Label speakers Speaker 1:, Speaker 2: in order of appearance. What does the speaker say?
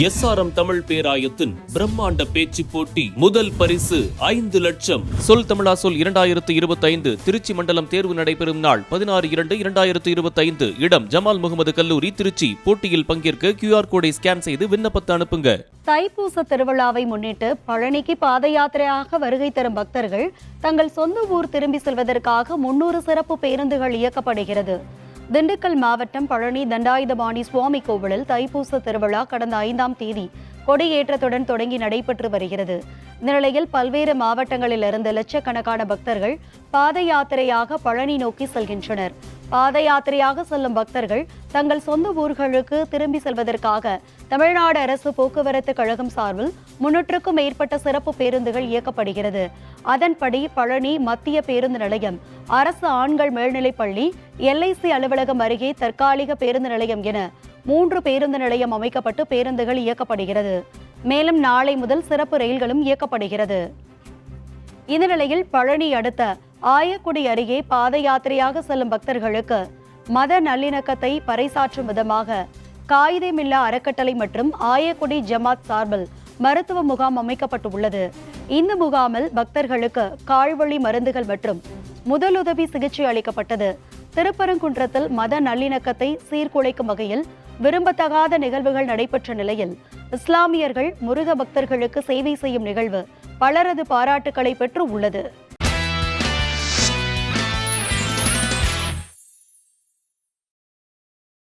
Speaker 1: SRM Tamil பேராயத்தின் பிரம்மாண்ட பேச்சு போட்டி முதல் பரிசு 5 லட்சம். சொல் தமிழா சொல் 2025 திருச்சி மண்டலம் தேர்வு நடைபெறும் நாள் 16/2/2025. இடம் ஜமால் முகமது கல்லூரி, திருச்சி. போட்டியில் பங்கேற்க QR கோடை ஸ்கேன் செய்து விண்ணப்பத்தை அனுப்புங்க.
Speaker 2: தைப்பூச திருவிழாவை முன்னிட்டு பழனிக்கு பாத யாத்திரையாக வருகை தரும் பக்தர்கள் தங்கள் சொந்த ஊர் திரும்பி செல்வதற்காக 300 சிறப்பு பேருந்துகள் இயக்கப்படுகிறது. திண்டுக்கல் மாவட்டம் பழனி தண்டாயுதபாணி சுவாமி கோவிலில் தைப்பூச திருவிழா கடந்த 5ஆம் தேதி கொடியேற்றத்துடன் தொடங்கி நடைபெற்று வருகிறது. இந்த நிலையில் பல்வேறு மாவட்டங்களிலிருந்து லட்சக்கணக்கான பக்தர்கள் பாத யாத்திரையாக பழனி நோக்கி செல்கின்றனர். பாத யாத்திரையாக செல்லும் பக்தர்கள் தங்கள் சொந்த ஊர்களுக்கு திரும்பி செல்வதற்காக தமிழ்நாடு அரசு போக்குவரத்து கழகம் சார்பில் 300க்கும் மேற்பட்ட சிறப்பு பேருந்துகள் இயக்கப்படுகிறது. அதன்படி பழனி மத்திய பேருந்து நிலையம், அரசு ஆண்கள் மேல்நிலைப்பள்ளி, LIC அலுவலகம் அருகே தற்காலிக பேருந்து நிலையம் என 3 பேருந்து நிலையம் அமைக்கப்பட்டு பேருந்துகள் இயக்கப்படுகிறது. மேலும் நாளை முதல் சிறப்பு ரயில்களும் இயக்கப்படுகிறது. இந்த நிலையில் பழனி அடுத்த ஆயக்குடி அருகே பாத யாத்திரையாக செல்லும் பக்தர்களுக்கு மத நல்லிணக்கத்தை பறைசாற்றும் விதமாக காயிதேமில்லா அறக்கட்டளை மற்றும் ஆயக்குடி ஜமாத் சார்பில் மருத்துவ முகாம் அமைக்கப்பட்டுள்ளது. இந்த முகாமில் பக்தர்களுக்கு கால்வழி மருந்துகள் மற்றும் முதலுதவி சிகிச்சை அளிக்கப்பட்டது. திருப்பரங்குன்றத்தில் மத நல்லிணக்கத்தை சீர்குலைக்கும் வகையில் விரும்பத்தகாத நிகழ்வுகள் நடைபெற்ற நிலையில் இஸ்லாமியர்கள் முருக பக்தர்களுக்கு சேவை செய்யும் நிகழ்வு பலரது பாராட்டுக்களை பெற்று உள்ளது.